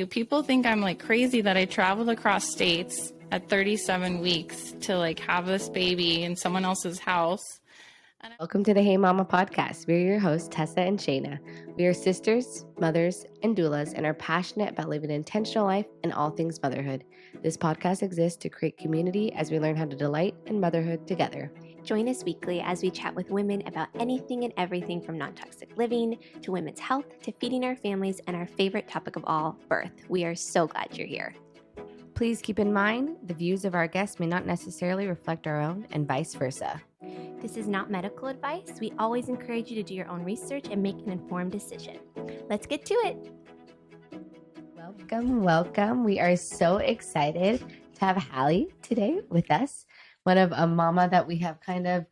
People think I'm like crazy that I traveled across states at 37 weeks to like have this baby in someone else's house. Welcome to the Hey Mama podcast. We're your hosts, Tessa and Shayna. We are sisters, mothers, and doulas and are passionate about living an intentional life and all things motherhood. This podcast exists to create community as we learn how to delight in motherhood together. Join us weekly as we chat with women about anything and everything from non-toxic living to women's health to feeding our families and our favorite topic of all, birth. We are so glad you're here. Please keep in mind the views of our guests may not necessarily reflect our own and vice versa. This is not medical advice. We always encourage you to do your own research and make an informed decision. Let's get to it. Welcome. We are so excited to have Halley today with us, one of a mama that we have kind of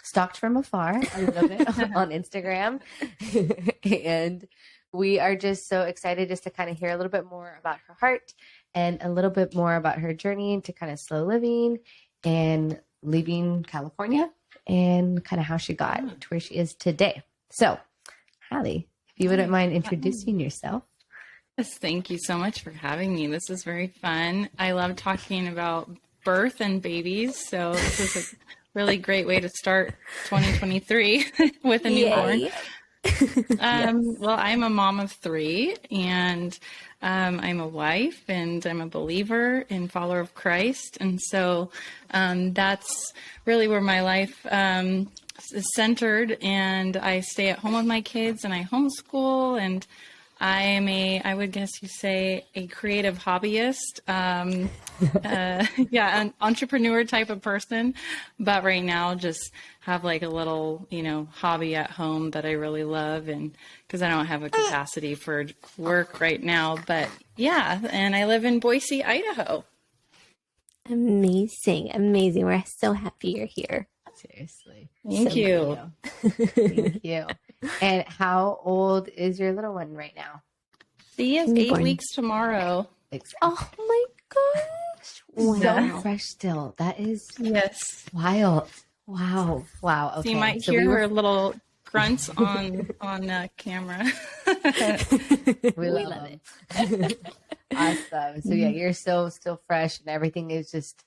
stalked from afar a little bit on Instagram. And we are just so excited just to kind of hear a little bit more about her heart and a little bit more about her journey to kind of slow living and leaving California and kind of how she got to where she is today. So, Halley, if you wouldn't mind introducing yourself. Yes, thank you so much for having me. This is very fun. I love talking about birth and babies. So this is a really great way to start 2023 with a newborn. Yes. Well, I'm a mom of three, and I'm a wife, and I'm a believer and follower of Christ. And so that's really where my life is centered. And I stay at home with my kids, and I homeschool, and I am I would guess you say, a creative hobbyist. An entrepreneur type of person. But right now, just have like a little, hobby at home that I really love. And because I don't have a capacity for work right now. But yeah, and I live in Boise, Idaho. Amazing. We're so happy you're here. Seriously. Thank you. Thank you. And how old is your little one right now? She is 8 weeks tomorrow. Oh my gosh. Wow. So fresh still. That is wild. Wow. Okay. So you might hear her little grunts on camera. we love it. Awesome. So yeah, you're still fresh and everything is just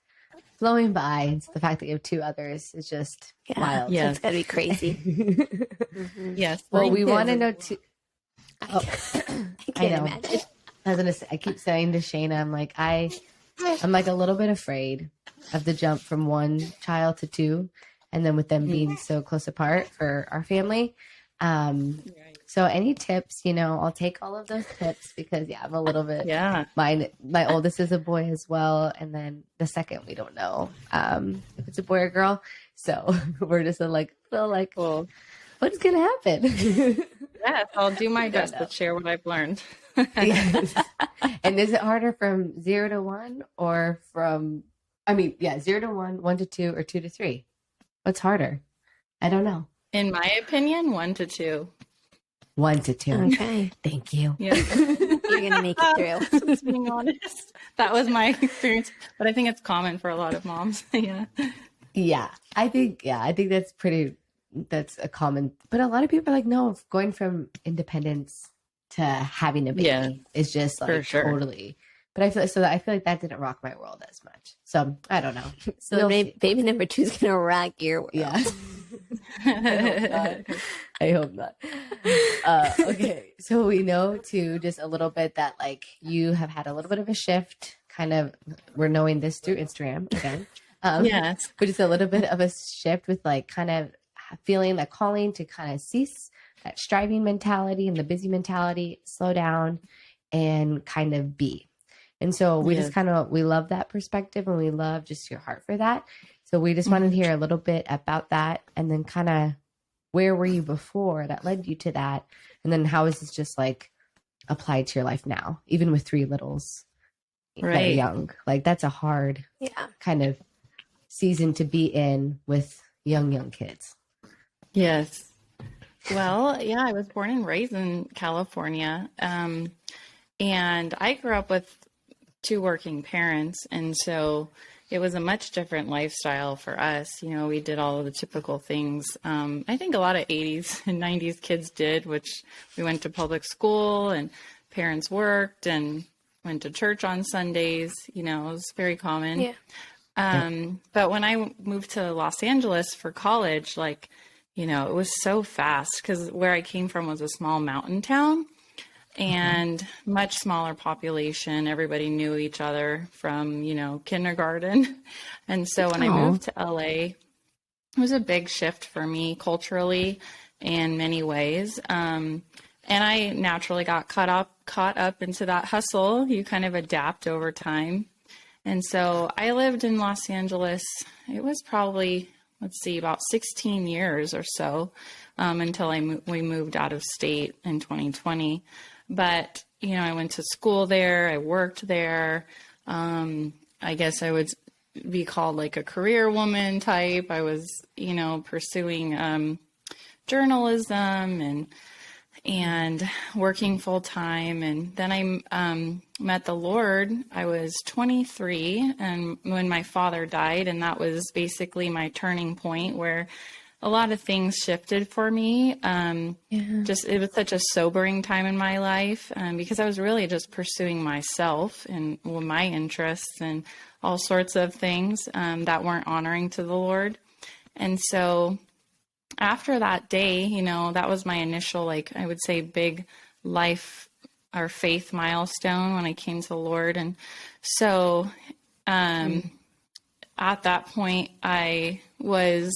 flowing by. And so the fact that you have two others is just wild. Yeah, it's gotta be crazy. Mm-hmm. Yes. Well, we want to know too. I can't imagine. I was gonna say, I keep saying to Shayna, I'm like a little bit afraid of the jump from one child to two, and then with them being so close apart for our family. So any tips, I'll take all of those tips because I'm a little bit, my oldest is a boy as well. And then the second, we don't know, if it's a boy or girl. So we're just well, what's going to happen? Yes, I'll do my best to share what I've learned. Yes. And is it harder from 0 to 1 or 0 to 1, 1 to 2, or 2 to 3? What's harder? I don't know. In my opinion, 1 to 2. 1 to 2. Okay. Thank you. Yeah. You're going to make it through. Just being honest. That was my experience. But I think it's common for a lot of moms. Yeah. I think that's a common, but a lot of people are like, no, going from independence to having a baby is just like totally. But I feel like that didn't rock my world as much. So I don't know. So baby number 2 is gonna rock your world. Yeah. I hope not. Okay, so we know too, just a little bit that like you have had a little bit of a shift. Kind of, we're knowing this through Instagram again. Yes, but just a little bit of a shift with like kind of feeling that calling to kind of cease that striving mentality and the busy mentality, slow down, and kind of be. And so we just we love that perspective, and we love just your heart for that. So we just wanted to hear a little bit about that, and then kind of where were you before that led you to that? And then how is this just like applied to your life now, even with 3 littles that are young? Like that's a hard kind of season to be in with young kids. Yes. Well, I was born and raised in California. And I grew up with 2 working parents. And so it was a much different lifestyle for us. We did all of the typical things. I think a lot of 80s and 90s kids did, which we went to public school and parents worked and went to church on Sundays. You know, it was very common. Yeah. But when I moved to Los Angeles for college, like, you know, it was so fast because where I came from was a small mountain town and much smaller population. Everybody knew each other from, you know, kindergarten. And so when I moved to LA, it was a big shift for me culturally in many ways. And I naturally got caught up into that hustle. You kind of adapt over time. And so I lived in Los Angeles. It was probably, let's see, about 16 years or so until we moved out of state in 2020. But, you know, I went to school there. I worked there. I guess I would be called like a career woman type. I was, you know, pursuing journalism and working full time. And then I met the Lord. I was 23 and when my father died, and that was basically my turning point where a lot of things shifted for me. Just, it was such a sobering time in my life because I was really just pursuing myself and my interests and all sorts of things that weren't honoring to the Lord. And so after that day, you know, that was my initial, like, I would say big life or faith milestone when I came to the Lord. And so at that point, I was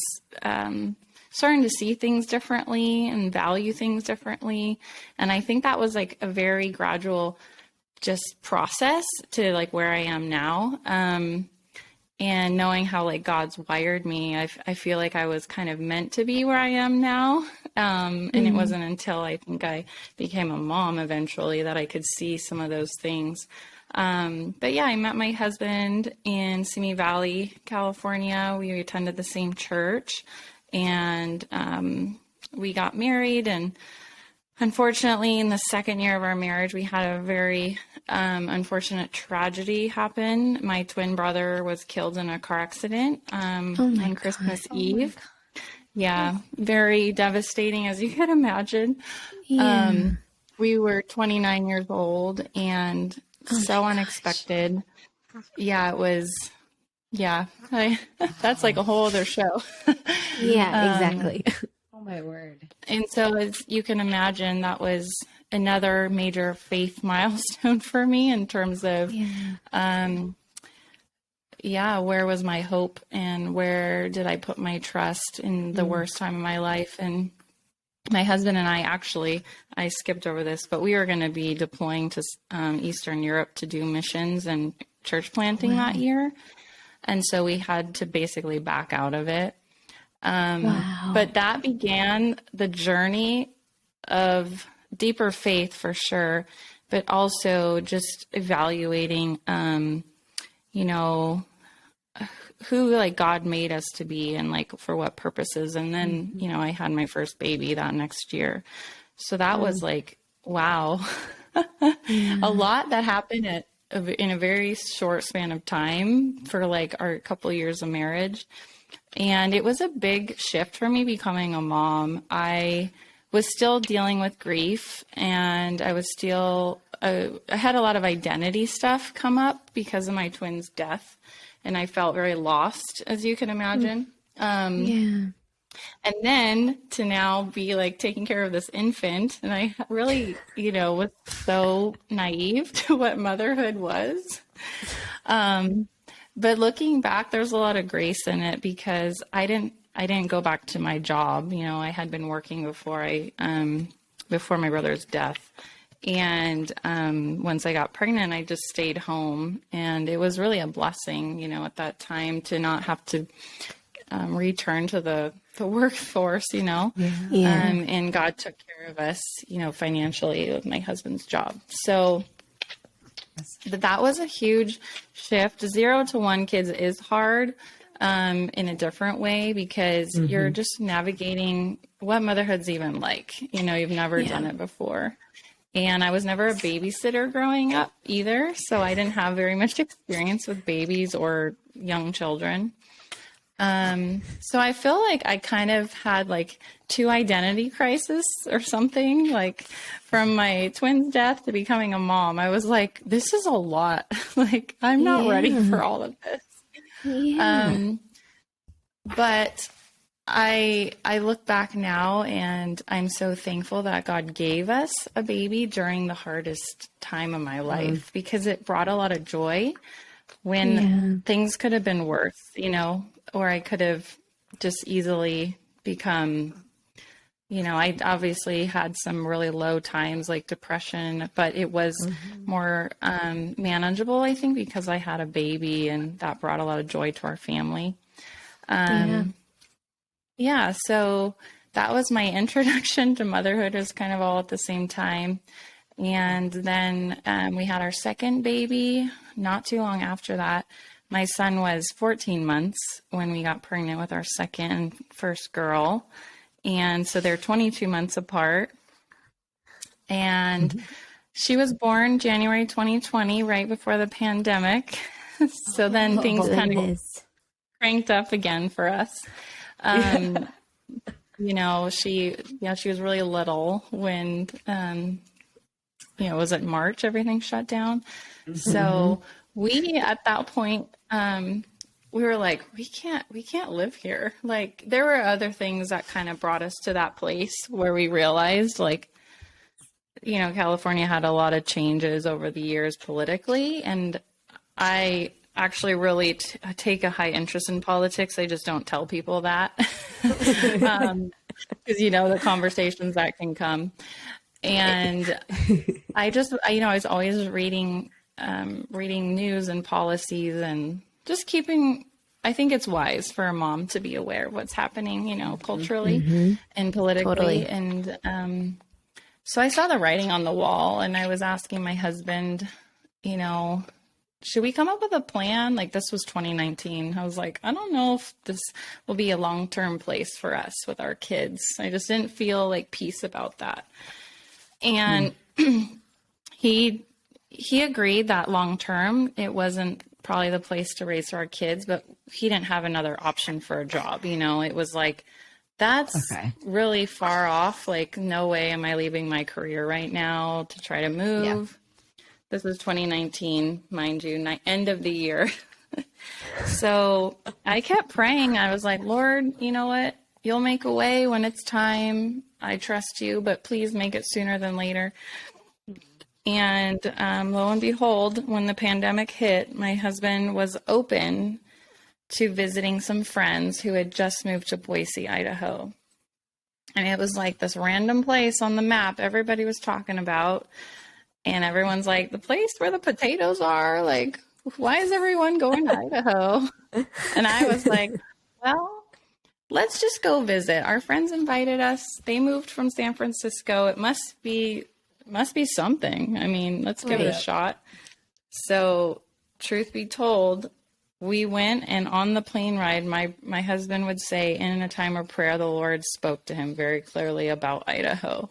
starting to see things differently and value things differently. And I think that was like a very gradual just process to like where I am now. And knowing how like God's wired me, I feel like I was kind of meant to be where I am now. And it wasn't until I think I became a mom eventually that I could see some of those things. But yeah, I met my husband in Simi Valley, California. We attended the same church and we got married. And unfortunately, in the second year of our marriage, we had a very unfortunate tragedy happen. My twin brother was killed in a car accident on Christmas Eve. Yeah, very devastating, as you could imagine. We were 29 years old and so unexpected. Yeah, it was. Yeah, that's like a whole other show. Yeah, exactly. Oh my word. And so as you can imagine, that was another major faith milestone for me in terms of, where was my hope and where did I put my trust in the worst time of my life? And my husband and I skipped over this, but we were going to be deploying to Eastern Europe to do missions and church planting that year. And so we had to basically back out of it. But that began the journey of deeper faith for sure, but also just evaluating, you know, who like God made us to be and like for what purposes. And then, you know, I had my first baby that next year. So that was like, wow, a lot that happened in a very short span of time for like our couple years of marriage. And it was a big shift for me becoming a mom. I was still dealing with grief and I was still, I had a lot of identity stuff come up because of my twin's death. And I felt very lost, as you can imagine. And then to now be like taking care of this infant. And I really, you know, was so naive to what motherhood was. But looking back, there's a lot of grace in it because I didn't go back to my job. You know, I had been working before my brother's death. And once I got pregnant, I just stayed home. And it was really a blessing, you know, at that time to not have to return to the workforce, you know. And God took care of us, you know, financially with my husband's job. So that was a huge shift. 0 to 1 kids is hard in a different way because you're just navigating what motherhood's even like. You know, you've never done it before. And I was never a babysitter growing up either. So I didn't have very much experience with babies or young children. So I feel like I kind of had like two identity crisis or something, like from my twins' death to becoming a mom. I was like, this is a lot. Like, I'm not ready for all of this. Yeah. But I look back now and I'm so thankful that God gave us a baby during the hardest time of my life because it brought a lot of joy when things could have been worse, you know, or I could have just easily become, you know, I obviously had some really low times like depression, but it was more manageable, I think, because I had a baby and that brought a lot of joy to our family. Yeah, so that was my introduction to motherhood, was kind of all at the same time. And then we had our second baby not too long after that. My son was 14 months when we got pregnant with our second and first girl. And so they're 22 months apart. And she was born January 2020, right before the pandemic. So then things kind of cranked up again for us. You know, she was really little when, you know, was it March, everything shut down. So we, at that point, we were like, we can't live here. Like, there were other things that kind of brought us to that place where we realized, like, you know, California had a lot of changes over the years politically. And I actually really take a high interest in politics. I just don't tell people that. Because, you know, the conversations that can come. And I was always reading news and policies and just I think it's wise for a mom to be aware of what's happening, you know, culturally and politically. Totally. And so I saw the writing on the wall and I was asking my husband, you know, should we come up with a plan? Like, this was 2019. I was like, I don't know if this will be a long-term place for us with our kids. I just didn't feel like peace about that. And he agreed that long-term, it wasn't probably the place to raise our kids, but he didn't have another option for a job. You know, it was like, that's really far off. Like, no way am I leaving my career right now to try to move. Yeah. This was 2019, mind you, end of the year. So I kept praying. I was like, Lord, you know what? You'll make a way when it's time. I trust you, but please make it sooner than later. And lo and behold, when the pandemic hit, my husband was open to visiting some friends who had just moved to Boise, Idaho. And it was like this random place on the map everybody was talking about. And everyone's like, the place where the potatoes are, like, why is everyone going to Idaho? And I was like, well, let's just go visit. Our friends invited us. They moved from San Francisco. It must be something. I mean, let's give it a shot. So, truth be told, we went, and on the plane ride, my husband would say, in a time of prayer, the Lord spoke to him very clearly about Idaho.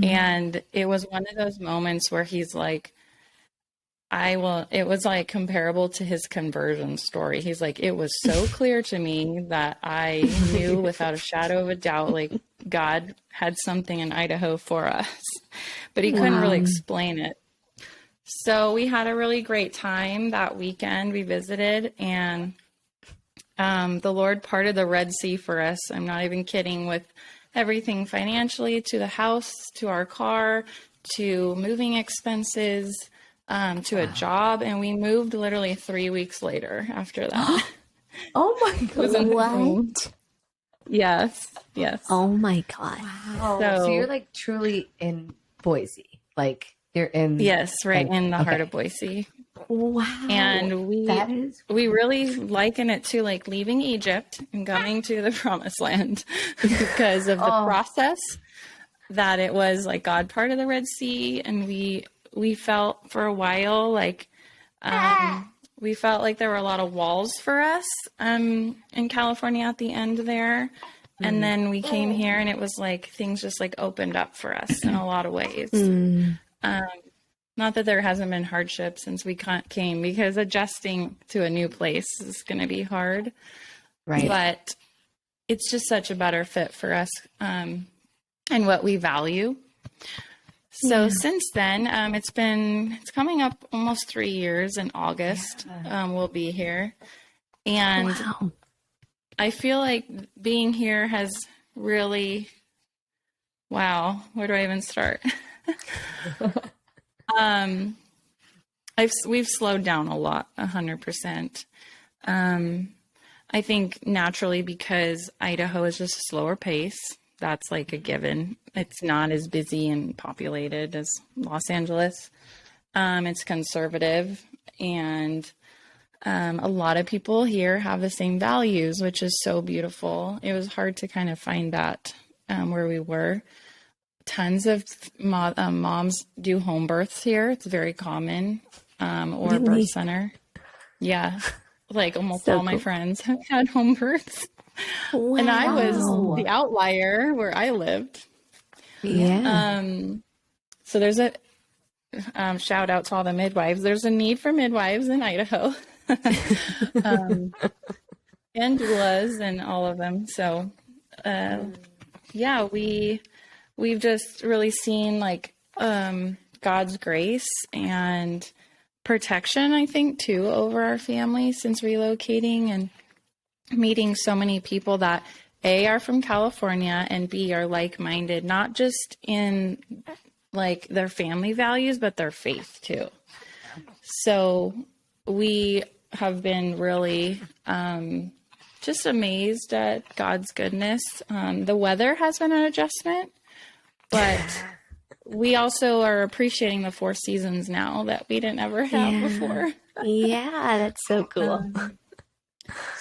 And it was one of those moments where he's like, it was like comparable to his conversion story. He's like, it was so clear to me that I knew without a shadow of a doubt, like, God had something in Idaho for us, but he couldn't really explain it. So we had a really great time that weekend. We visited, and the Lord parted the Red Sea for us. I'm not even kidding, with everything financially, to the house, to our car, to moving expenses, to a job. And we moved literally 3 weeks later after that. Oh my God. What? Yes. Oh my God. Wow. So you're like truly in Boise. Like, you're in. Yes, right in the heart of Boise. Wow. And we really liken it to like leaving Egypt and coming to the promised land because of the process that it was. Like, God parted the Red Sea, and we felt for a while like we felt like there were a lot of walls for us in California at the end there. And then we came here, and it was like things just like opened up for us in a lot of ways. Not that there hasn't been hardship since we came, because adjusting to a new place is going to be hard. Right. But it's just such a better fit for us and what we value. So since then, it's coming up almost 3 years in August. We'll be here. And I feel like being here has really, wow, where do I even start? We've slowed down a lot, 100%. I think naturally because Idaho is just a slower pace. That's like a given. It's not as busy and populated as Los Angeles. It's conservative, and a lot of people here have the same values, which is so beautiful. It was hard to kind of find that where we were. Tons of moms do home births here. It's very common, or Really? birth center. Yeah, like almost all my friends have had home births. Wow. And I was the outlier where I lived. Yeah. So there's a shout out to all the midwives. There's a need for midwives in Idaho, and doulas and all of them. So, yeah, we've just really seen like God's grace and protection, I think, too, over our family since relocating and meeting so many people that A, are from California, and B, are like-minded, not just in like their family values, but their faith too. So we have been really just amazed at God's goodness. The weather has been an adjustment, but we also are appreciating the 4 seasons now that we didn't ever have before. Yeah, that's so cool.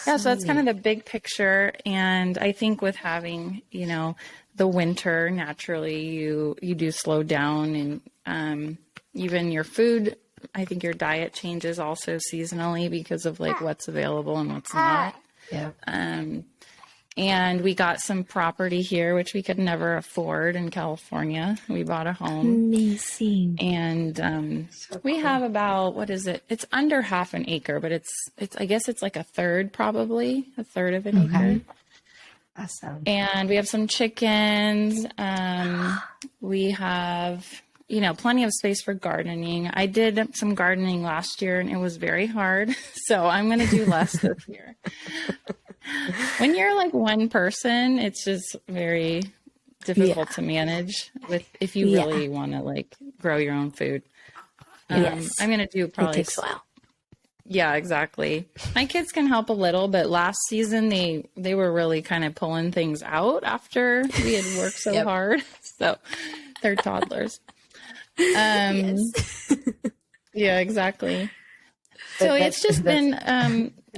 Yeah, so that's kind of the big picture. And I think with having, the winter, naturally you do slow down, and even your food, I think your diet changes also seasonally because of like what's available and what's not. Yeah. And we got some property here, which we could never afford in California. We bought a home. Amazing. And we have about, what is it? It's under half an acre, but it's I guess it's like a third probably, a third of an acre. Awesome. And we have some chickens. We have, plenty of space for gardening. I did some gardening last year and it was very hard. So I'm going to do less this year. When you're like one person, it's just very difficult to manage if you really want to like grow your own food. I'm going to do probably. It takes a while. Yeah, exactly. My kids can help a little, but last season they were really kind of pulling things out after we had worked so hard. So they're toddlers. Yeah, exactly. So it's just been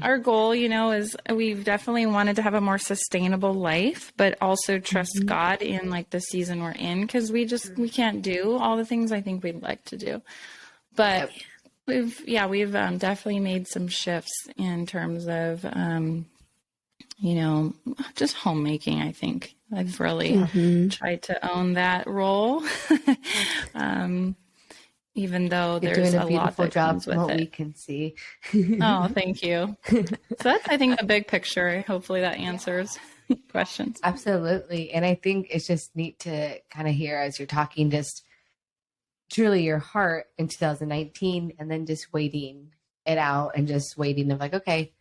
our goal, is we've definitely wanted to have a more sustainable life, but also trust God in like the season we're in, because we can't do all the things I think we'd like to do. But we've definitely made some shifts in terms of, just homemaking. I think I've really tried to own that role. Even though You're there's doing a a beautiful lot that job comes from with what it. we can see. Oh, thank you. So that's, I think, the big picture. Hopefully that answers questions. Absolutely. And I think it's just neat to kind of hear as you're talking, just truly your heart in 2019, and then just waiting it out and just waiting of like, okay,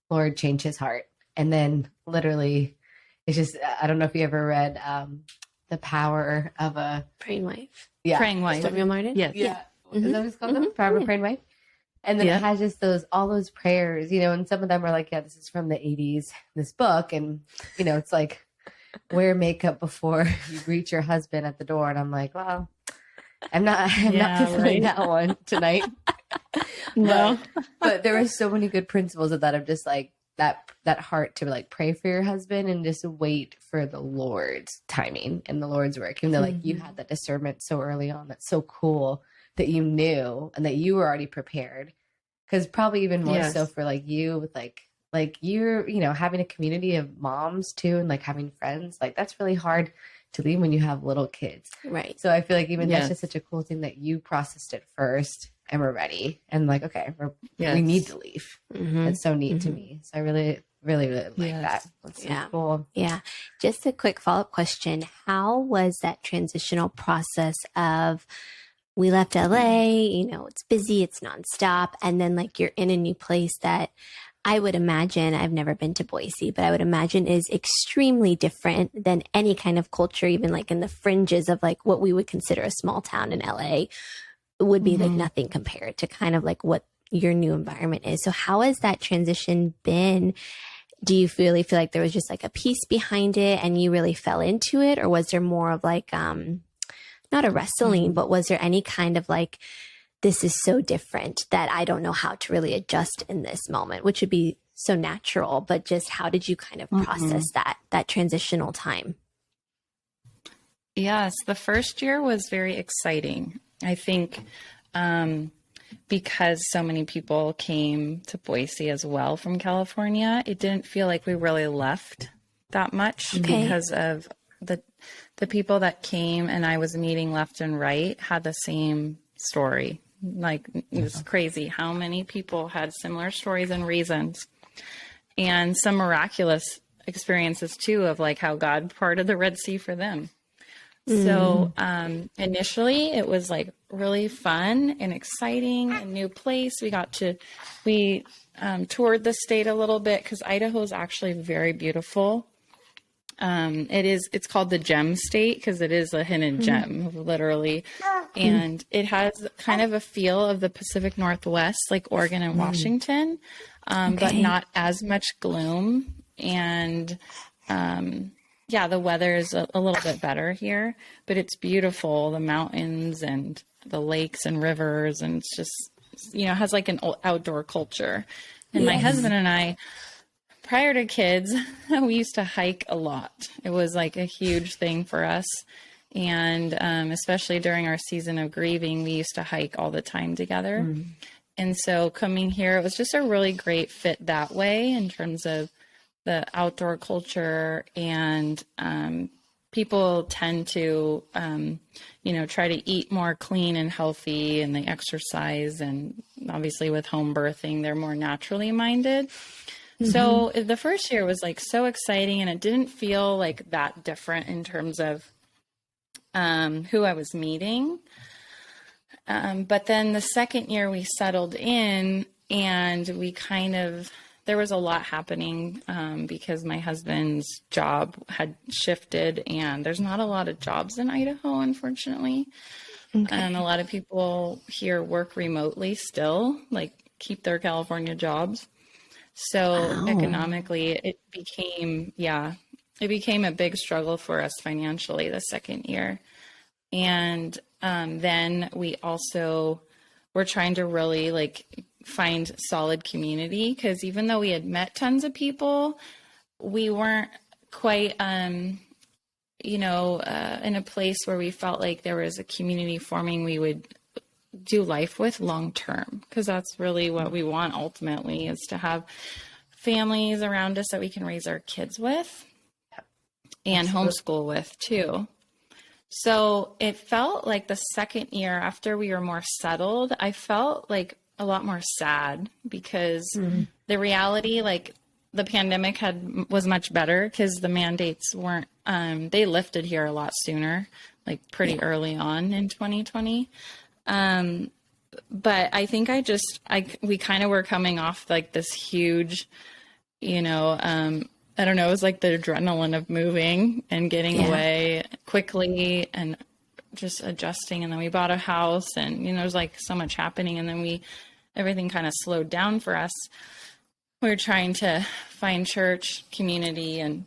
Lord, change his heart. And then literally it's just, I don't know if you ever read The Power of a Praying Wife. Yeah. Praying Wife. Samuel Martin? Yes. Yeah. Is that what it's called? The Power of a Praying Wife? And then it has just all those prayers, and some of them are like, yeah, this is from the 80s, this book. And, it's like, wear makeup before you greet your husband at the door. And I'm like, well, I'm not fulfilling that one tonight. No. But there are so many good principles of that, of just like that heart to like pray for your husband and just wait for the Lord's timing and the Lord's work. Even though like you had that discernment so early on, that's so cool that you knew and that you were already prepared. Because probably even more so for like you with like you're, having a community of moms too, and like having friends, like that's really hard to leave when you have little kids. Right. So I feel like even that's just such a cool thing that you processed it first and we're ready. And like, okay, we need to leave. That's so neat to me. So I really Really, really like Yes. that. That's so Yeah. cool. Yeah. Just a quick follow-up question. How was that transitional process of we left LA, you know, it's busy, it's nonstop, and then like you're in a new place that I would imagine, I've never been to Boise, but I would imagine is extremely different than any kind of culture, even like in the fringes of like what we would consider a small town in LA would be like nothing compared to kind of like what your new environment is. So how has that transition been? Do you really feel like there was just like a piece behind it and you really fell into it? Or was there more of like, not a wrestling, but was there any kind of like, this is so different that I don't know how to really adjust in this moment, which would be so natural, but just how did you kind of process that transitional time? Yes, the first year was very exciting. I think because so many people came to Boise as well from California, it didn't feel like we really left that much because of the people that came and I was meeting left and right had the same story. Like, it was crazy how many people had similar stories and reasons, and some miraculous experiences too, of like how God parted the Red Sea for them. So initially it was like really fun and exciting, a new place. We toured the state a little bit because Idaho is actually very beautiful. It's called the Gem State because it is a hidden gem, literally. And it has kind of a feel of the Pacific Northwest, like Oregon and Washington, but not as much gloom. And, yeah, the weather is a little bit better here, but it's beautiful. The mountains and the lakes and rivers, and it's just, you know, has like an outdoor culture. And my husband and I, prior to kids, we used to hike a lot. It was like a huge thing for us. And especially during our season of grieving, we used to hike all the time together. And so coming here, it was just a really great fit that way in terms of the outdoor culture. And people tend to, try to eat more clean and healthy, and they exercise. And obviously with home birthing, they're more naturally minded. So the first year was like so exciting, and it didn't feel like that different in terms of who I was meeting. But then the second year we settled in, and there was a lot happening because my husband's job had shifted, and there's not a lot of jobs in Idaho, unfortunately. And a lot of people here work remotely still, like keep their California jobs. So economically, it became a big struggle for us financially the second year. And then we also were trying to really like find solid community, because even though we had met tons of people, we weren't quite, in a place where we felt like there was a community forming we would do life with long term, because that's really what we want ultimately, is to have families around us that we can raise our kids with and homeschool with too. So it felt like the second year after we were more settled, I felt like a lot more sad, because the reality, like the pandemic was much better because the mandates weren't, they lifted here a lot sooner, like pretty early on in 2020. But I think we kind of were coming off like this huge, I don't know, it was like the adrenaline of moving and getting away quickly and just adjusting. And then we bought a house, and, there's like so much happening. And then everything kind of slowed down for us. We were trying to find church community, and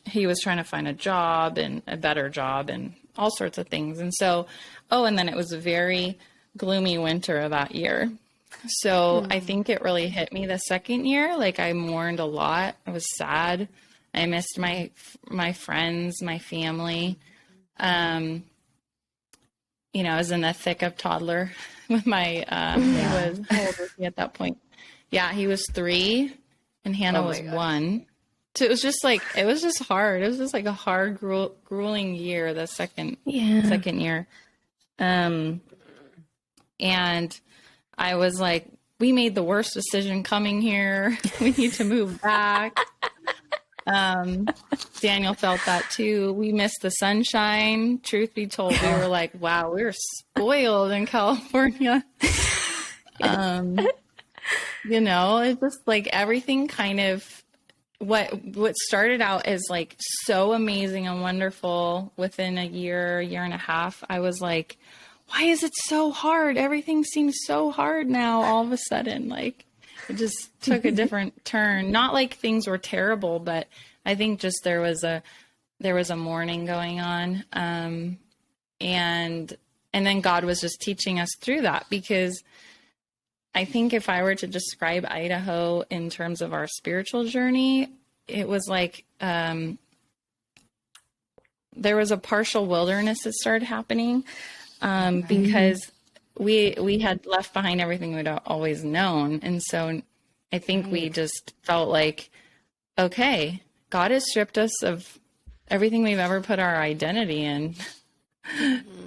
he was trying to find a job and a better job and all sorts of things. And so, and then it was a very gloomy winter that year. So I think it really hit me the second year. Like, I mourned a lot. I was sad. I missed my friends, my family. I was in the thick of toddler with my, how old was he at that point? Yeah, he was 3 and Hannah was 1. So it was just hard. It was just like a hard, grueling year, the second year. And I was like we made the worst decision coming here. We need to move back. Daniel felt that too. We missed the sunshine. Truth be told, we were like, wow, we were spoiled in California. You know, it's just like everything kind of what started out as like so amazing and wonderful within a year and a half. I was like, why is it so hard? Everything seems so hard now all of a sudden. Like it just took a different turn. Not like things were terrible, but I think just there was a mourning going on. And then God was just teaching us through that, because I think if I were to describe Idaho in terms of our spiritual journey, it was like there was a partial wilderness that started happening because we had left behind everything we'd always known. And so I think we just felt like, okay, God has stripped us of everything we've ever put our identity in.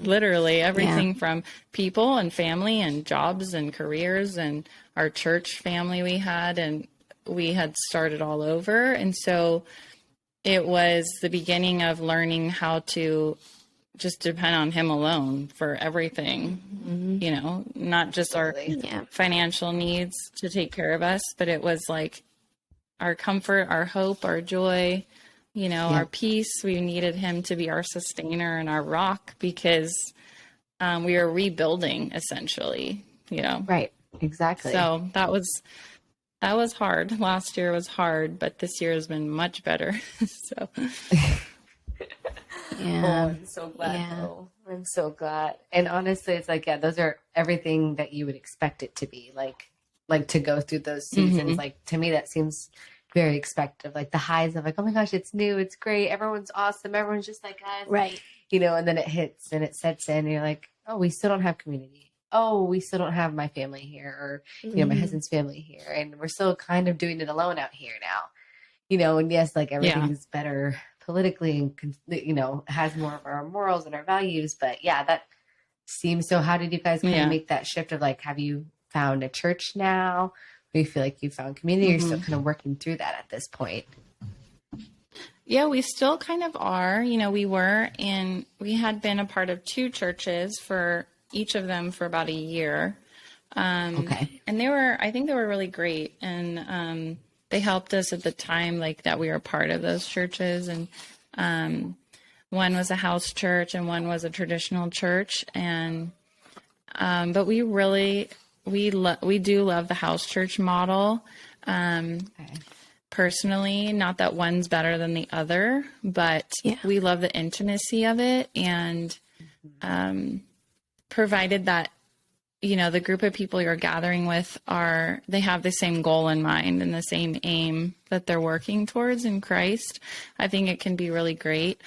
Literally everything from people and family and jobs and careers and our church family we had, and we had started all over. And so it was the beginning of learning how to just depend on him alone for everything, you know, not just our financial needs to take care of us, but it was like our comfort, our hope, our joy, you know, our peace. We needed him to be our sustainer and our rock, because we were rebuilding essentially, you know. Right. Exactly. So that was hard. Last year was hard, but this year has been much better. So I'm so glad. Though. I'm so glad. And honestly, it's like, those are everything that you would expect it to be like to go through those seasons. Like to me, that seems very expected. Like the highs of like, oh my gosh, it's new, it's great, everyone's awesome, everyone's just like us, right? You know, and then it hits and it sets in, and you're like, oh, we still don't have community. Oh, we still don't have my family here, or you know, my husband's family here, and we're still kind of doing it alone out here now. You know, and yes, like everything's better politically, and you know, has more of our morals and our values. But yeah, that seems so. How did you guys kind of make that shift of like, have you found a church now? Do you feel like you found community? You're still kind of working through that at this point? Yeah, we still kind of are. You know, we had been a part of 2 churches, for each of them for about a year. And I think they were really great. And they helped us at the time, like that we were part of those churches. And one was a house church and one was a traditional church. And but we really, we do love the house church model. Personally, not that one's better than the other, but we love the intimacy of it. And provided that, you know, the group of people you're gathering with they have the same goal in mind and the same aim that they're working towards in Christ, I think it can be really great.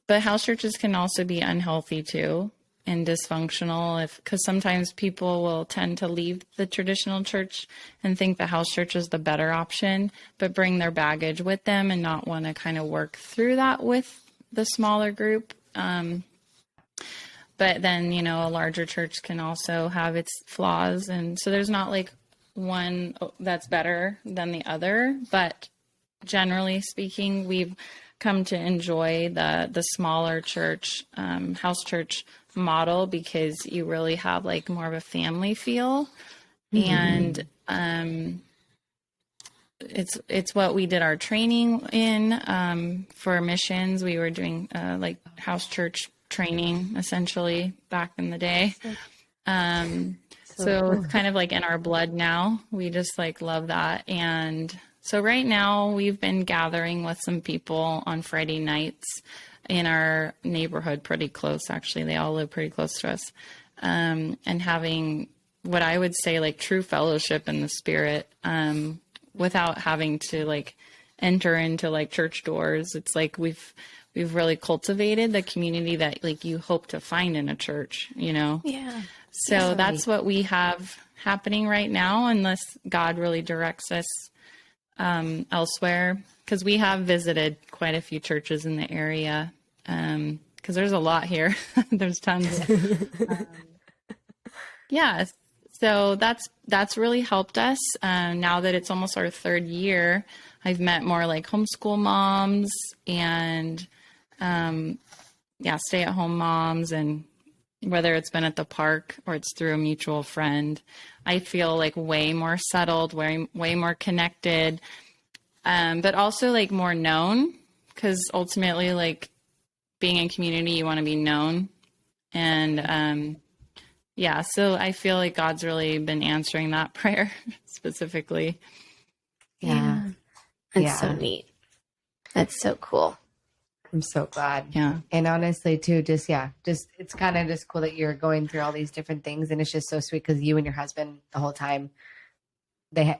But house churches can also be unhealthy too, and dysfunctional, because sometimes people will tend to leave the traditional church and think the house church is the better option, but bring their baggage with them and not want to kind of work through that with the smaller group. But then, you know, a larger church can also have its flaws. And so there's not like one that's better than the other, but generally speaking, we've come to enjoy the smaller church, house church model, because you really have like more of a family feel. And it's what we did our training in for missions. We were doing like house church training essentially back in the day. So it's kind of like in our blood now. We just like love that. And so right now we've been gathering with some people on Friday nights in our neighborhood, pretty close. Actually, they all live pretty close to us. And having what I would say like true fellowship in the spirit, without having to like enter into like church doors. It's like we've really cultivated the community that like you hope to find in a church, you know? Yeah. So that's what we have happening right now, unless God really directs us elsewhere. Because we have visited quite a few churches in the area, because there's a lot here. There's tons. So that's really helped us. Now that it's almost our third year, I've met more like homeschool moms and stay-at-home moms, and whether it's been at the park or it's through a mutual friend, I feel like way more settled, way more connected, but also like more known, because ultimately, like being in community, you want to be known. And so I feel like God's really been answering that prayer specifically. Yeah. That's so neat. That's so cool. I'm so glad. Yeah. And honestly too, just it's kind of just cool that you're going through all these different things. And it's just so sweet because you and your husband the whole time,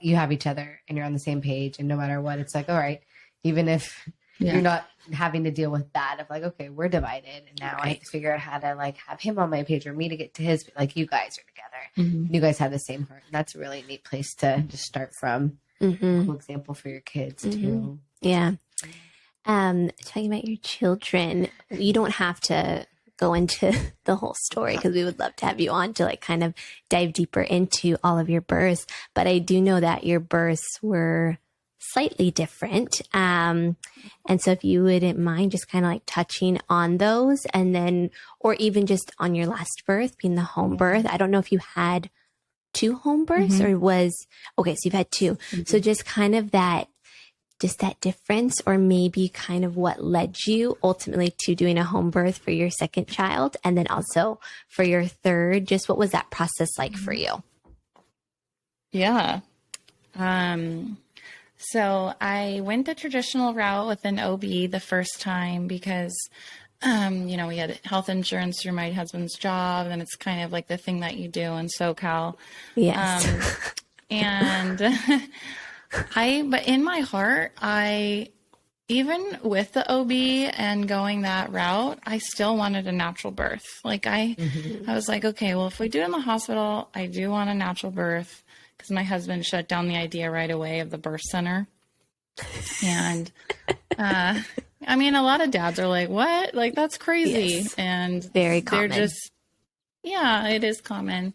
you have each other and you're on the same page. And no matter what, it's like, all right, even if you're not having to deal with that of like, okay, we're divided. And now I have to figure out how to like have him on my page or me to get to his, like you guys are together. Mm-hmm. You guys have the same heart. And that's a really neat place to just start from. Mm-hmm. Cool example for your kids too. Yeah. Talking about your children, you don't have to go into the whole story because we would love to have you on to like kind of dive deeper into all of your births. But I do know that your births were slightly different. And so if you wouldn't mind just kind of like touching on those, and then, or even just on your last birth being the home birth. I don't know if you had 2 home births or so you've had 2. So just kind of that difference, or maybe kind of what led you ultimately to doing a home birth for your second child, and then also for your third, just what was that process like for you? Yeah. So I went the traditional route with an OB the first time because, we had health insurance through my husband's job, and it's kind of like the thing that you do in SoCal. Yes. And but in my heart, even with the OB and going that route, I still wanted a natural birth. Like I was like, okay, well, if we do it in the hospital, I do want a natural birth, because my husband shut down the idea right away of the birth center. And, a lot of dads are like, what? Like, that's crazy. Yes. And very common. They're just, it is common.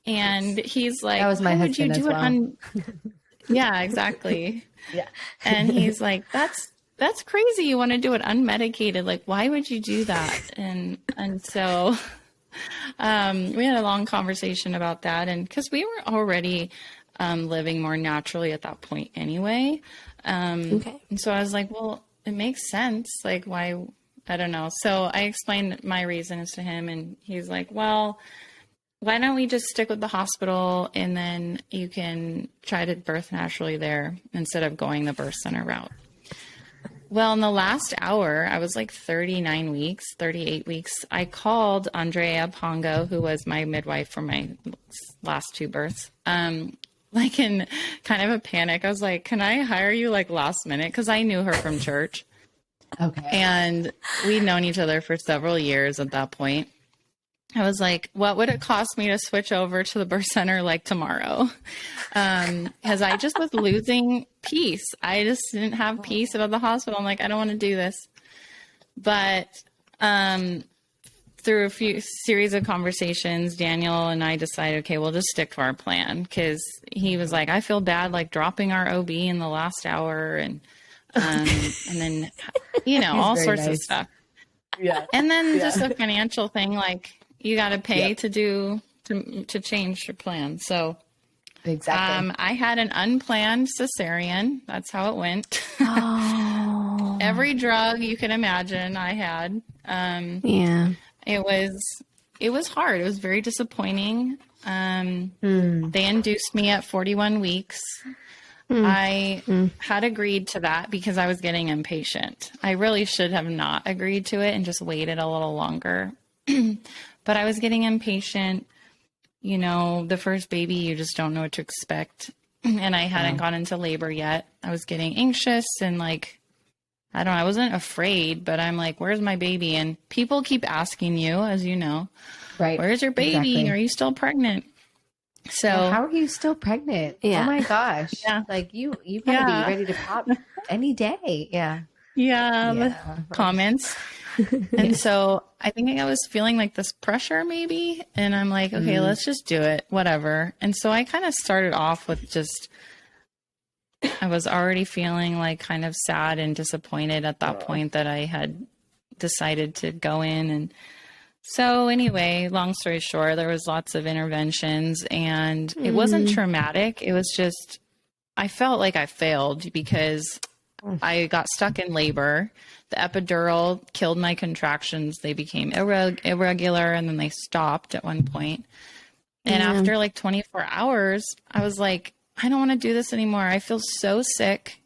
And he's like, that was my why would you husband do as it well. Yeah, exactly. Yeah. And he's like, that's crazy. You want to do it unmedicated. Like, why would you do that? And so, we had a long conversation about that. And cause we were already, living more naturally at that point anyway. And so I was like, well, it makes sense. Like, why? I don't know. So I explained my reasons to him, and he's like, well, why don't we just stick with the hospital, and then you can try to birth naturally there instead of going the birth center route. Well, in the last hour, I was like 38 weeks. I called Andrea Pongo, who was my midwife for my last 2 births. Like in kind of a panic. I was like, can I hire you like last minute? Cause I knew her from church. Okay. And we'd known each other for several years at that point. I was like, what would it cost me to switch over to the birth center like tomorrow? Because I just was losing peace. I just didn't have peace about the hospital. I'm like, I don't want to do this. But through a few series of conversations, Daniel and I decided, okay, we'll just stick to our plan. Because he was like, I feel bad like dropping our OB in the last hour, and then all sorts of stuff. Yeah. And then just a financial thing, like you got to pay to change your plan. So exactly. I had an unplanned cesarean. That's how it went. Oh. Every drug you can imagine I had. It was hard. It was very disappointing. They induced me at 41 weeks. I had agreed to that because I was getting impatient. I really should have not agreed to it and just waited a little longer. But I was getting impatient. The first baby, you just don't know what to expect. And I hadn't gone into labor yet. I was getting anxious and like, I don't know, I wasn't afraid, but I'm like, where's my baby? And people keep asking you, as you know, right? Where's your baby? Exactly. Are you still pregnant? So how are you still pregnant? Yeah. Oh my gosh. Yeah. Like you gotta be ready to pop any day. Yeah. Yeah. Comments. And so I think I was feeling like this pressure maybe. And I'm like, okay, let's just do it, whatever. And so I kind of started off with just, I was already feeling like kind of sad and disappointed at that point that I had decided to go in. And so anyway, long story short, there was lots of interventions, and it wasn't traumatic. It was just, I felt like I failed because I got stuck in labor. The epidural killed my contractions. They became irregular, and then they stopped at one point. And after like 24 hours, I was like, I don't want to do this anymore. I feel so sick.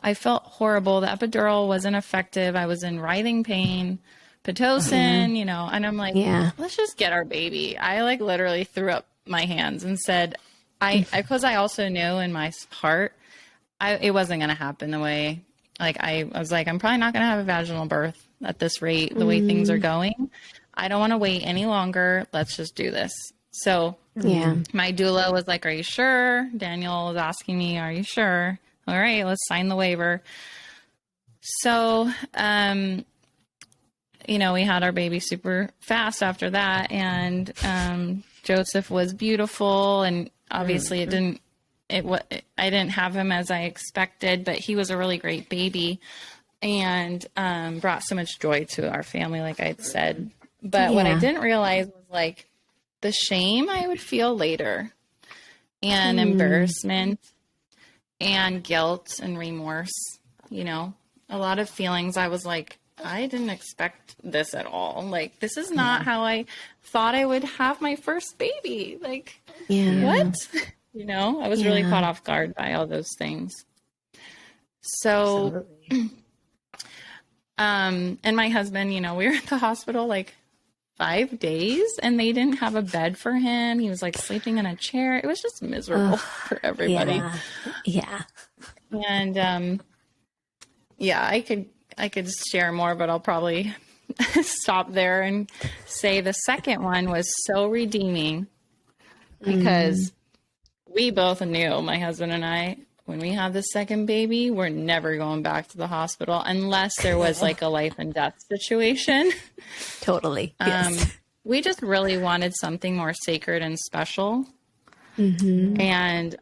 I felt horrible. The epidural wasn't effective. I was in writhing pain, Pitocin, you know, and I'm like, let's just get our baby. I like literally threw up my hands and said, because I also knew in my heart, it wasn't going to happen the way, like, I was like, I'm probably not going to have a vaginal birth at this rate, the way things are going. I don't want to wait any longer. Let's just do this. So my doula was like, are you sure? Daniel was asking me, are you sure? All right, let's sign the waiver. So, you know, we had our baby super fast after that. And Joseph was beautiful. And obviously I didn't have him as I expected, but he was a really great baby and brought so much joy to our family, like I had said. But what I didn't realize was like the shame I would feel later, and embarrassment and guilt and remorse, you know, a lot of feelings. I was like, I didn't expect this at all. Like, this is not how I thought I would have my first baby. Like, what? You know, I was really caught off guard by all those things. So, and my husband, you know, we were at the hospital like 5 days and they didn't have a bed for him. He was like sleeping in a chair. It was just miserable for everybody. And, I could share more, but I'll probably stop there and say the second one was so redeeming because we both knew, my husband and I, when we have the second baby, we're never going back to the hospital unless there was like a life and death situation. Totally. Yes. We just really wanted something more sacred and special. And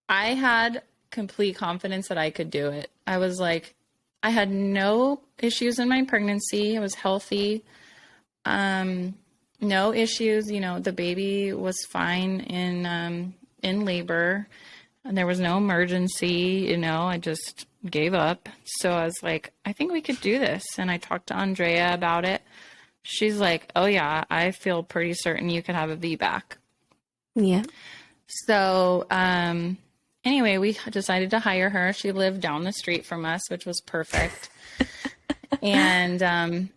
I had complete confidence that I could do it. I was like, I had no issues in my pregnancy. I was healthy. No issues. You know, the baby was fine in labor and there was no emergency. You know, I just gave up. So I was like, I think we could do this. And I talked to Andrea about it. She's like, oh yeah, I feel pretty certain you could have a VBAC. Yeah. So, anyway, we decided to hire her. She lived down the street from us, which was perfect. And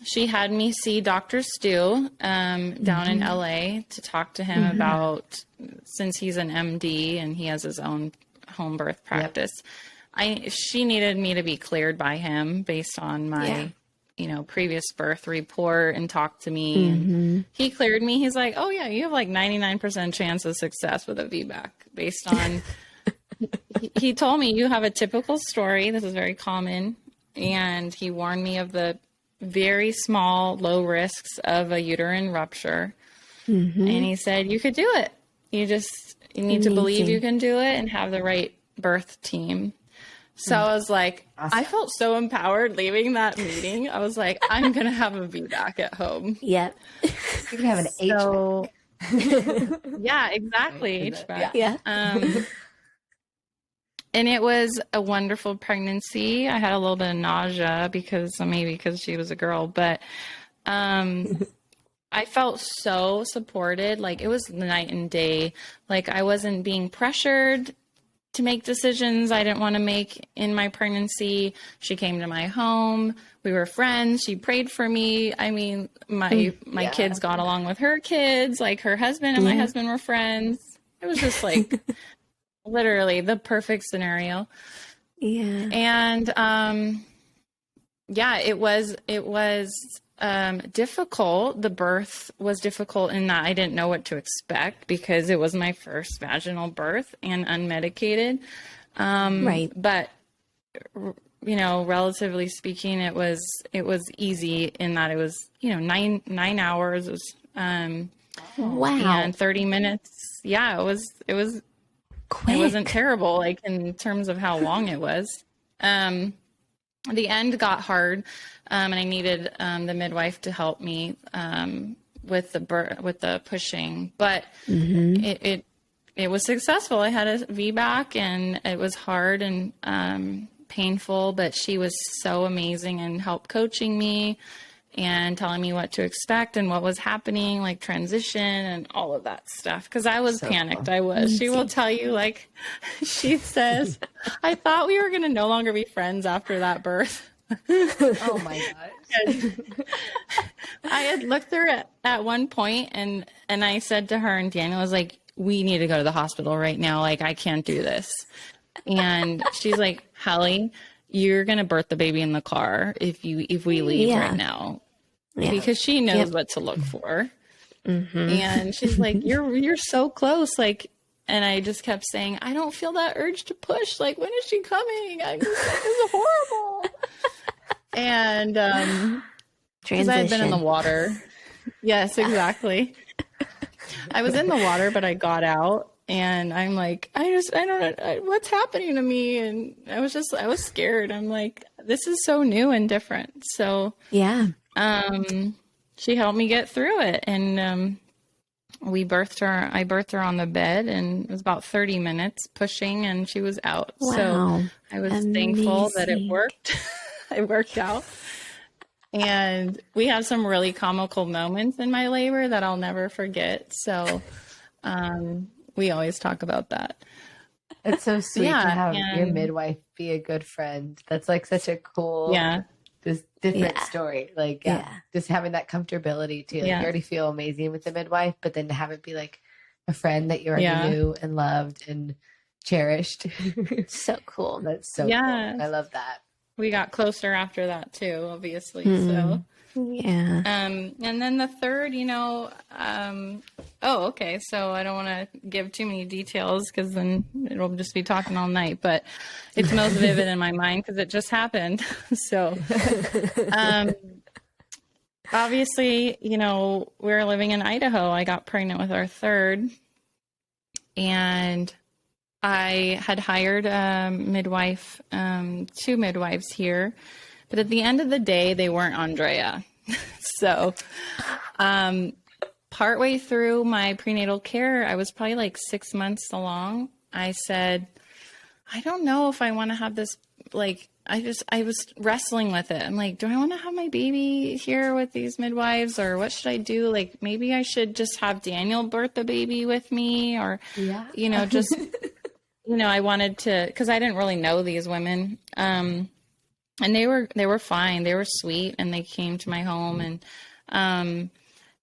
she had me see Dr. Stu down in LA to talk to him about, since he's an MD and he has his own home birth practice. She needed me to be cleared by him based on my, you know, previous birth report and talk to me. And he cleared me. He's like, oh yeah, you have like 99% chance of success with a VBAC based on, he told me you have a typical story. This is very common. And he warned me of the very small, low risks of a uterine rupture. And he said, you could do it. You need to believe you can do it and have the right birth team. So I was like, I felt so empowered leaving that meeting. I was like, I'm going to have a VBAC at home. Yep. You can have an HVAC. Yeah, exactly. HVAC. Yeah. And it was a wonderful pregnancy. I had a little bit of nausea because she was a girl, but I felt so supported. Like, it was night and day. Like, I wasn't being pressured to make decisions I didn't want to make in my pregnancy. She came to my home. We were friends. She prayed for me. I mean, my kids got along with her kids. Like, her husband and my husband were friends. It was just like literally the perfect scenario. Yeah. And it was difficult. The birth was difficult in that I didn't know what to expect because it was my first vaginal birth and unmedicated. Right. But relatively speaking, it was easy in that it was, 9 hours. It was, Wow. and 30 minutes. Yeah, it Quick. wasn't terrible, like in terms of how long it was. The end got hard, and I needed the midwife to help me with the pushing, but it was successful. I had a VBAC, and it was hard and painful, but she was so amazing and helped coaching me and telling me what to expect and what was happening, like transition and all of that stuff. Cause I was panicked. Cool. I was. She will tell you, like, she says, I thought we were going to no longer be friends after that birth. Oh my gosh. I had looked her at one point and I said to her, and Daniel was like, we need to go to the hospital right now. Like, I can't do this. And she's like, Halley, you're going to birth the baby in the car if we leave right now, because she knows what to look for. And she's like, you're so close. Like, and I just kept saying, I don't feel that urge to push. Like, when is she coming? I'm just like, this is horrible. And, cause I had been in the water. Yes, exactly. I was in the water, but I got out. And I'm like, I don't know what's happening to me. And I was scared. I'm like, this is so new and different. So, she helped me get through it. And, I birthed her on the bed, and it was about 30 minutes pushing, and she was out. Wow. So I was thankful that it worked. It worked out. And we have some really comical moments in my labor that I'll never forget. So, we always talk about that. It's so sweet to have your midwife be a good friend. That's like such a cool, just different story. Like, just having that comfortability to, like, you already feel amazing with the midwife, but then to have it be like a friend that you already knew and loved and cherished. So cool. That's so cool. I love that. We got closer after that too, obviously. So. And then the third, okay. So I don't want to give too many details because then it'll just be talking all night, but it's most vivid in my mind because it just happened. So, obviously, we're living in Idaho. I got pregnant with our third, and I had hired a midwife, 2 midwives here. But at the end of the day, they weren't Andrea. So, partway through my prenatal care, I was probably like 6 months along. I said, I don't know if I want to have this, like, I was wrestling with it. I'm like, do I want to have my baby here with these midwives, or what should I do? Like, maybe I should just have Daniel birth the baby with me, or, just, I wanted to, because I didn't really know these women. And they were fine. They were sweet, and they came to my home. And,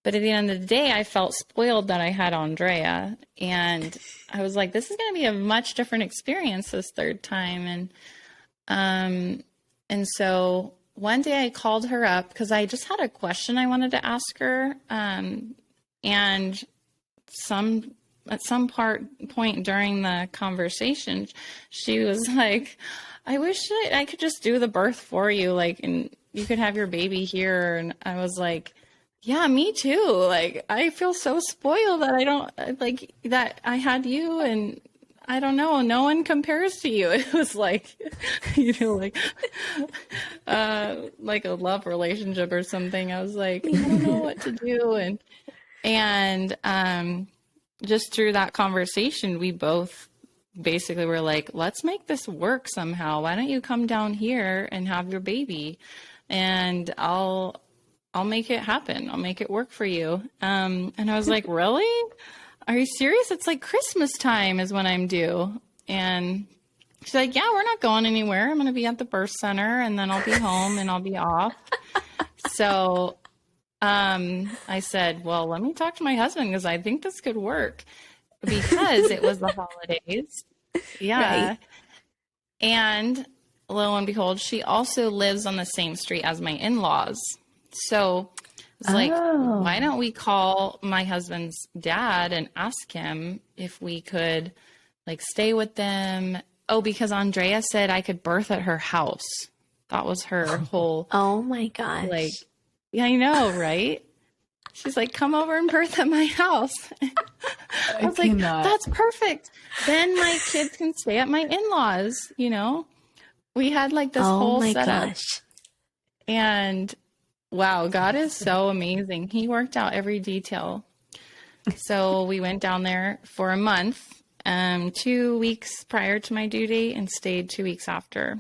but at the end of the day, I felt spoiled that I had Andrea, and I was like, this is going to be a much different experience this third time. And so one day I called her up because I just had a question I wanted to ask her. And at some point during the conversation, she was like, I wish I could just do the birth for you, like, and you could have your baby here. And I was like, yeah, me too. Like, I feel so spoiled that I don't, like, that I had you, and I don't know, no one compares to you. It was like, like a love relationship or something. I was like, I don't know what to do. And just through that conversation, we both basically were like, let's make this work somehow. Why don't you come down here and have your baby, and I'll make it happen. I'll make it work for you. And I was like, really? Are you serious? It's like Christmas time is when I'm due. And she's like, yeah, we're not going anywhere. I'm going to be at the birth center, and then I'll be home and I'll be off. So, I said, well, let me talk to my husband, because I think this could work, because it was the holidays. Yeah. Right. And lo and behold, she also lives on the same street as my in-laws. So it's like, why don't we call my husband's dad and ask him if we could, like, stay with them Oh, because Andrea said I could birth at her house. That was her whole, Oh my gosh. like, yeah, I know, right? She's like, come over and birth at my house. I was like, that's perfect. Then my kids can stay at my in-laws, you know? We had like this whole setup. Gosh. And wow, God is so amazing. He worked out every detail. So we went down there for a month, 2 weeks prior to my due date and stayed 2 weeks after.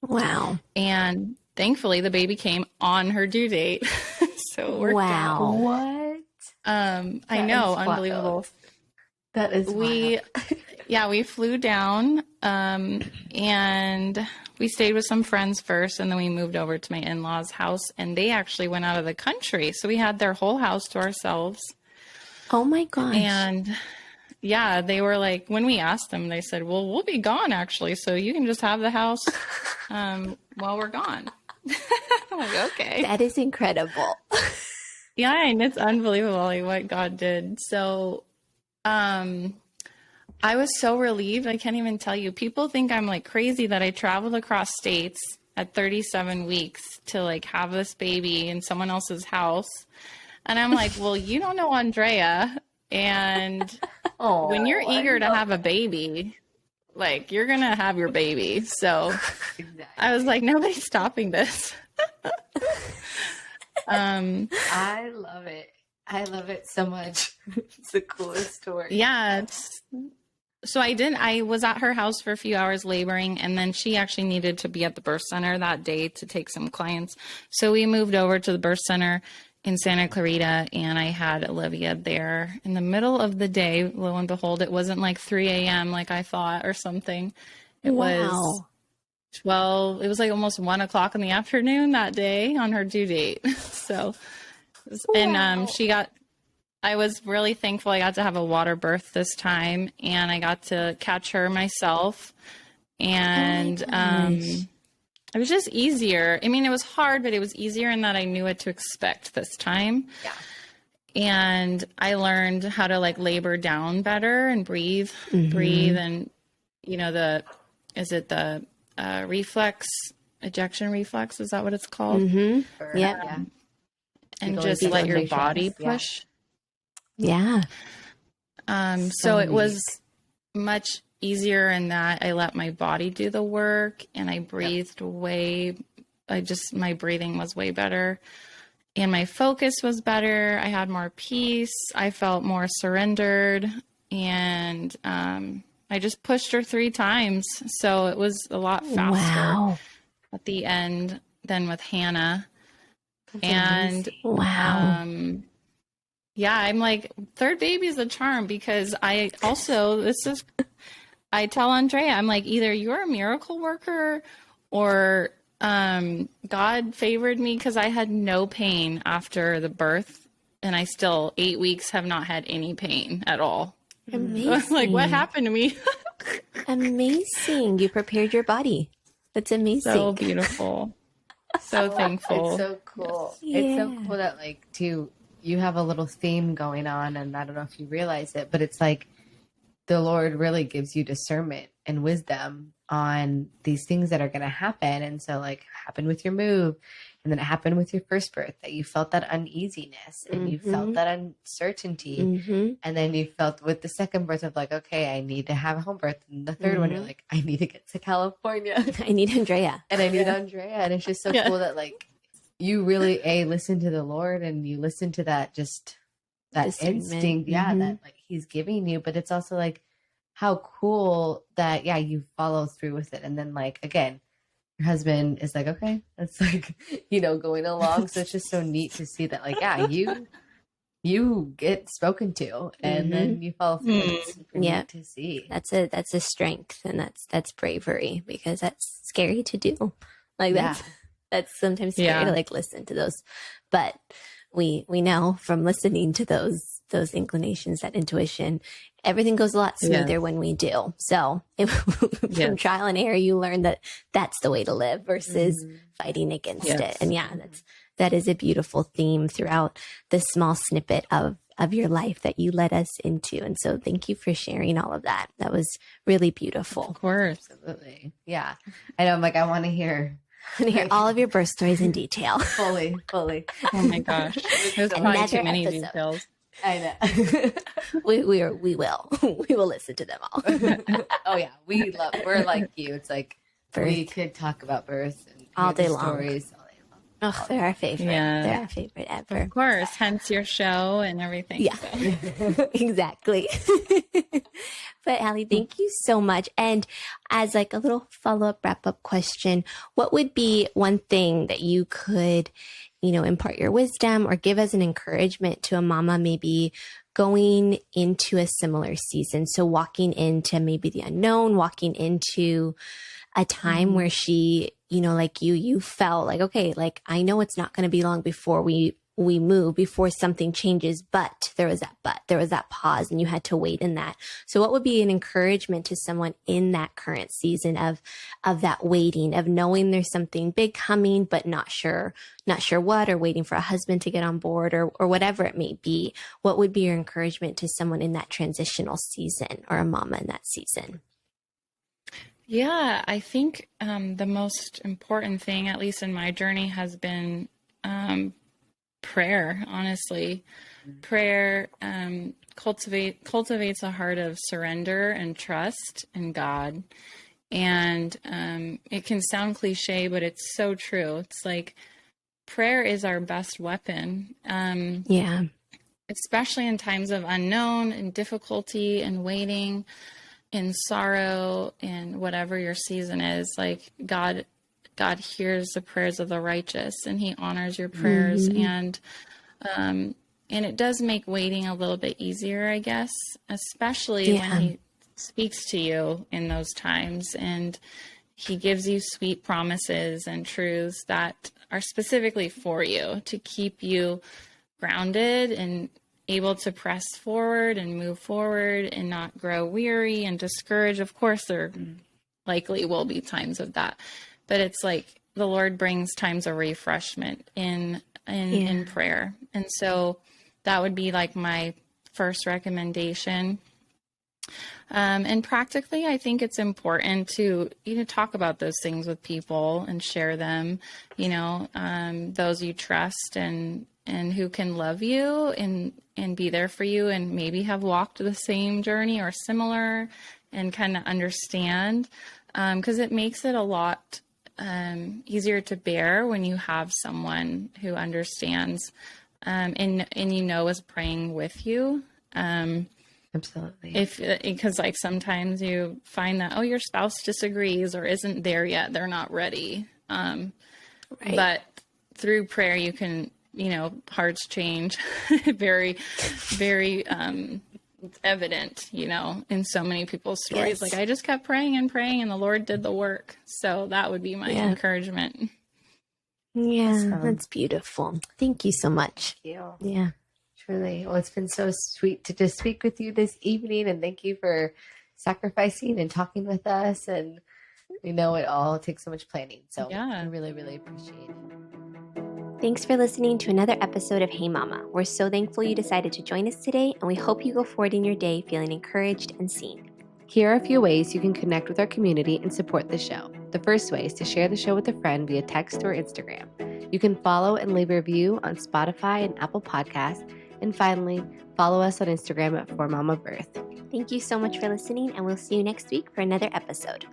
Wow. And thankfully the baby came on her due date. So it worked out. What? I know, unbelievable. That is wild. We flew down and we stayed with some friends first, and then we moved over to my in-laws' house, and they actually went out of the country. So we had their whole house to ourselves. Oh my gosh. And yeah, they were like, when we asked them, they said, well, we'll be gone actually. So you can just have the house while we're gone. I'm like, okay. That is incredible. Yeah, and it's unbelievable like what God did. So I was so relieved. I can't even tell you. People think I'm like crazy that I traveled across states at 37 weeks to like have this baby in someone else's house. And I'm like, well, you don't know Andrea. And when you're eager to have a baby, like you're going to have your baby. So I was like, nobody's stopping this. I love it. I love it so much. It's the coolest story. Yeah. So I was at her house for a few hours laboring, and then she actually needed to be at the birth center that day to take some clients. So we moved over to the birth center in Santa Clarita, and I had Olivia there in the middle of the day. Lo and behold, it wasn't like 3 a.m. like I thought or something. It was 12. It was like almost 1 o'clock in the afternoon that day on her due date. So, and I was really thankful I got to have a water birth this time, and I got to catch her myself. And it was just easier. I mean, it was hard, but it was easier in that I knew what to expect this time. Yeah. And I learned how to like labor down better and breathe. And, you know, the reflex, ejection reflex? Is that what it's called? Yeah. And just let your body push. Yeah. So it was much easier in that I let my body do the work, and I breathed my breathing was way better, and my focus was better. I had more peace. I felt more surrendered, and I just pushed her 3 times. So it was a lot faster at the end than with Hannah. That's amazing. Yeah, I'm like, third baby is a charm, because I tell Andrea, I'm like, either you're a miracle worker or God favored me, because I had no pain after the birth, and I still 8 weeks have not had any pain at all. Amazing. Like, what happened to me? Amazing. You prepared your body. That's amazing. So beautiful. So thankful. It's so cool. Yeah. It's so cool that like too, you have a little theme going on, and I don't know if you realize it, but it's like the Lord really gives you discernment and wisdom on these things that are going to happen. And so like happened with your move, and then it happened with your first birth, that you felt that uneasiness and you felt that uncertainty. And then you felt with the second birth of like, okay, I need to have a home birth. And the third one, you're like, I need to get to California. I need Andrea. And I need Andrea. And it's just so cool that like you really listen to the Lord, and you listen to that, just that instinct. Yeah. That like he's giving you, but it's also like how cool that, you follow through with it. And then like, again, your husband is like, okay, that's like, going along. So it's just so neat to see that like, you get spoken to, and then you follow through. It's super neat to see. That's a strength, and that's bravery, because that's scary to do. Like that's sometimes scary to like listen to those, but we know from listening to those inclinations, that intuition, everything goes a lot smoother when we do. So from trial and error, you learn that that's the way to live versus fighting against it. And that is a beautiful theme throughout this small snippet of of your life that you led us into. And so thank you for sharing all of that. That was really beautiful. Of course. Absolutely. Yeah. I know. I'm like, I want to hear And hear all of your birth stories in detail. fully. Oh my gosh. There's probably Another too many episode. details. I know. We will. We will listen to them all. Oh yeah. We're like you. It's like Birth. we could talk about birth and All hear the day long. stories all day long. Oh, they're our favorite. Yeah. They're our favorite ever. Of course. Hence your show and everything. Yeah. So. Exactly. But Halley, thank you so much. And as like a little follow-up wrap-up question, what would be one thing that you could, impart your wisdom or give as an encouragement to a mama maybe going into a similar season? So walking into maybe the unknown, walking into a time where she, like you felt like, okay, like I know it's not going to be long before we move, before something changes, but there was that pause and you had to wait in that. So what would be an encouragement to someone in that current season of that waiting, of knowing there's something big coming, but not sure what, or waiting for a husband to get on board or whatever it may be? What would be your encouragement to someone in that transitional season or a mama in that season? Yeah, I think the most important thing, at least in my journey, has been prayer. Honestly, prayer cultivates a heart of surrender and trust in God. And it can sound cliche, but it's so true. It's like prayer is our best weapon. Yeah. Especially in times of unknown and difficulty and waiting, in sorrow, and whatever your season is. Like God hears the prayers of the righteous, and He honors your prayers. And it does make waiting a little bit easier, I guess, especially when He speaks to you in those times, and He gives you sweet promises and truths that are specifically for you to keep you grounded and able to press forward and move forward and not grow weary and discouraged. Of course, there likely will be times of that, but it's like the Lord brings times of refreshment in prayer. And so that would be like my first recommendation. And practically, I think it's important to talk about those things with people and share them, those you trust and who can love you and be there for you and maybe have walked the same journey or similar and kind of understand, because it makes it a lot easier to bear when you have someone who understands and is praying with you. Absolutely. Because like sometimes you find that, your spouse disagrees or isn't there yet, they're not ready. Right. But through prayer, you can, hearts change. Very, very it's evident, in so many people's stories. Yes. Like I just kept praying and praying, and the Lord did the work. So that would be my encouragement. Yeah, Awesome. that's beautiful. Thank you so much. Thank you. Yeah. Truly. Well, it's been so sweet to just speak with you this evening, and thank you for sacrificing and talking with us. And we know it all takes so much planning. So I really, really appreciate it. Thanks for listening to another episode of Hey Mama. We're so thankful you decided to join us today, and we hope you go forward in your day feeling encouraged and seen. Here are a few ways you can connect with our community and support the show. The first way is to share the show with a friend via text or Instagram. You can follow and leave a review on Spotify and Apple Podcasts. And finally, follow us on Instagram at 4Mama Birth. Thank you so much for listening, and we'll see you next week for another episode.